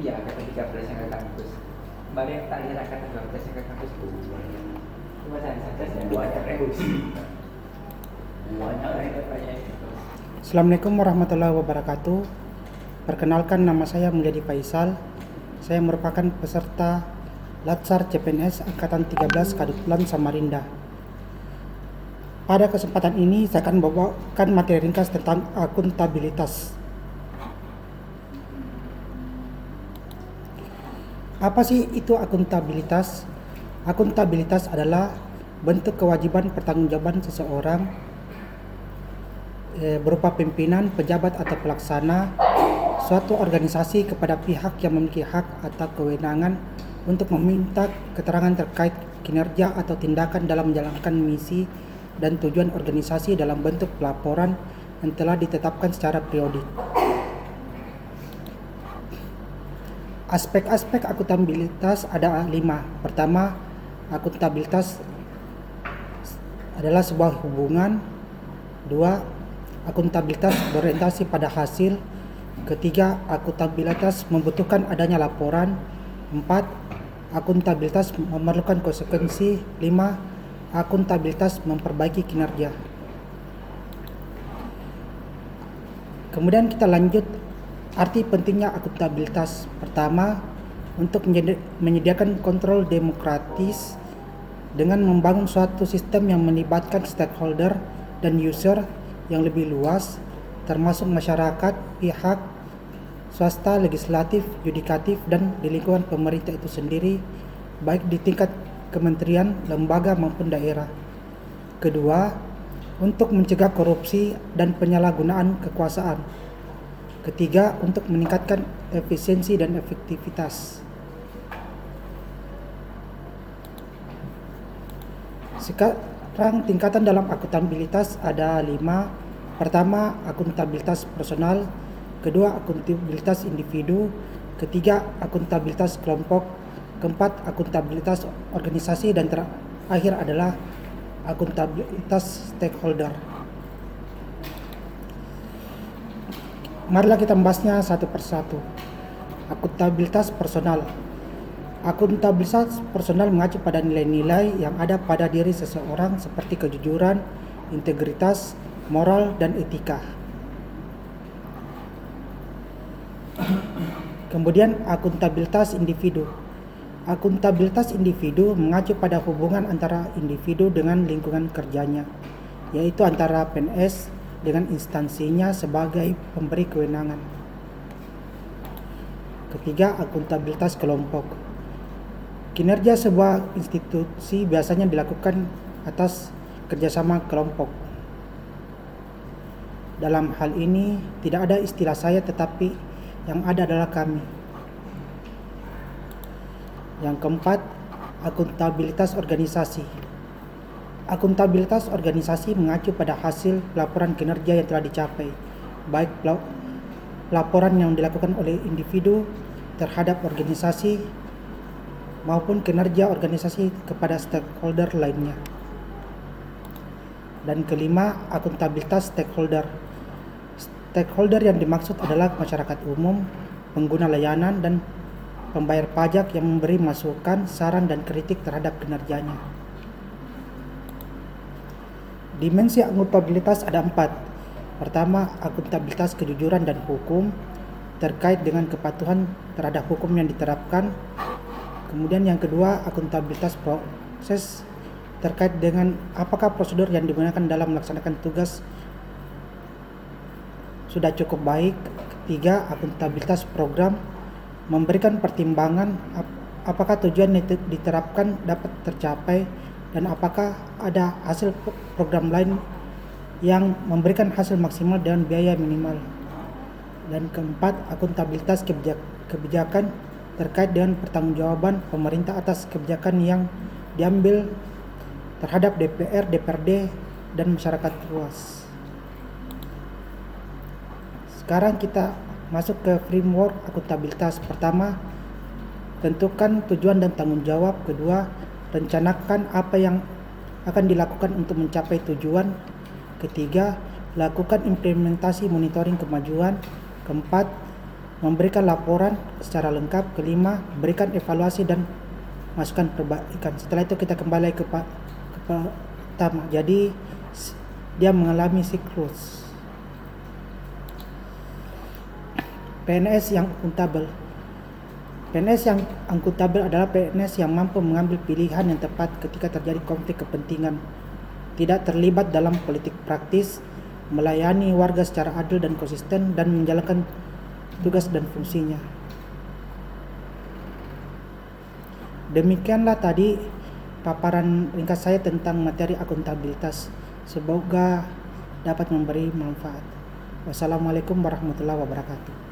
Iya, kata 13 yang ke kampus. Kembali yang tak kira kata 12 yang ke kampus. Cuma saya buatnya revolusi. Assalamualaikum warahmatullahi wabarakatuh. Perkenalkan, nama saya Mulyadi Faisal. Saya merupakan peserta Latsar CPNS Angkatan 13 Kadiplan Samarinda. Pada kesempatan ini saya akan membawakan materi ringkas tentang akuntabilitas. Apa sih itu akuntabilitas? Akuntabilitas adalah bentuk kewajiban pertanggungjawaban seseorang berupa pimpinan, pejabat atau pelaksana suatu organisasi kepada pihak yang memiliki hak atau kewenangan untuk meminta keterangan terkait kinerja atau tindakan dalam menjalankan misi dan tujuan organisasi dalam bentuk pelaporan yang telah ditetapkan secara periodik. Aspek-aspek akuntabilitas ada 5. Pertama, akuntabilitas adalah sebuah hubungan. 2. Akuntabilitas berorientasi pada hasil. Ketiga, akuntabilitas membutuhkan adanya laporan. 4. Akuntabilitas memerlukan konsekuensi. 5. Akuntabilitas memperbaiki kinerja. Kemudian kita lanjut arti pentingnya akuntabilitas. Pertama, untuk menyediakan kontrol demokratis dengan membangun suatu sistem yang melibatkan stakeholder dan user yang lebih luas, termasuk masyarakat, pihak swasta, legislatif, yudikatif, dan di lingkungan pemerintah itu sendiri, baik di tingkat kementerian, lembaga maupun daerah. Kedua, untuk mencegah korupsi dan penyalahgunaan kekuasaan. Ketiga, untuk meningkatkan efisiensi dan efektivitas. Sekarang tingkatan dalam akuntabilitas ada 5. Pertama, akuntabilitas personal. Kedua, akuntabilitas individu. Ketiga, akuntabilitas kelompok. Keempat, akuntabilitas organisasi. Dan terakhir adalah akuntabilitas stakeholder. Marilah kita membahasnya satu persatu. Akuntabilitas personal. Akuntabilitas personal mengacu pada nilai-nilai yang ada pada diri seseorang seperti kejujuran, integritas, moral, dan etika. Kemudian akuntabilitas individu. Akuntabilitas individu mengacu pada hubungan antara individu dengan lingkungan kerjanya, yaitu antara PNS dengan instansinya sebagai pemberi kewenangan. Ketiga, akuntabilitas kelompok. Kinerja sebuah institusi biasanya dilakukan atas kerjasama kelompok. Dalam hal ini tidak ada istilah saya, tetapi yang ada adalah kami. Yang keempat, akuntabilitas organisasi. Akuntabilitas organisasi mengacu pada hasil laporan kinerja yang telah dicapai, baik laporan yang dilakukan oleh individu terhadap organisasi maupun kinerja organisasi kepada stakeholder lainnya. Dan kelima, akuntabilitas stakeholder. Stakeholder yang dimaksud adalah masyarakat umum, pengguna layanan, dan pembayar pajak yang memberi masukan, saran, dan kritik terhadap kinerjanya. Dimensi akuntabilitas ada 4. Pertama, akuntabilitas kejujuran dan hukum terkait dengan kepatuhan terhadap hukum yang diterapkan. Kemudian yang kedua, akuntabilitas proses terkait dengan apakah prosedur yang digunakan dalam melaksanakan tugas sudah cukup baik. Ketiga, akuntabilitas program memberikan pertimbangan apakah tujuan yang diterapkan dapat tercapai dan apakah ada hasil program lain yang memberikan hasil maksimal dengan biaya minimal. Dan keempat, akuntabilitas kebijakan terkait dengan pertanggungjawaban pemerintah atas kebijakan yang diambil terhadap DPR, DPRD, dan masyarakat luas. Sekarang kita masuk ke framework akuntabilitas. Pertama, tentukan tujuan dan tanggung jawab. Kedua, rencanakan apa yang akan dilakukan untuk mencapai tujuan. Ketiga, lakukan implementasi monitoring kemajuan. Keempat, memberikan laporan secara lengkap. Kelima, berikan evaluasi dan masukan perbaikan. Setelah itu kita kembali ke pertama. Jadi dia mengalami siklus. PNS yang akuntabel. PNS yang akuntabel adalah PNS yang mampu mengambil pilihan yang tepat ketika terjadi konflik kepentingan, tidak terlibat dalam politik praktis, melayani warga secara adil dan konsisten, dan menjalankan tugas dan fungsinya. Demikianlah tadi paparan ringkas saya tentang materi akuntabilitas. Semoga dapat memberi manfaat. Wassalamualaikum warahmatullahi wabarakatuh.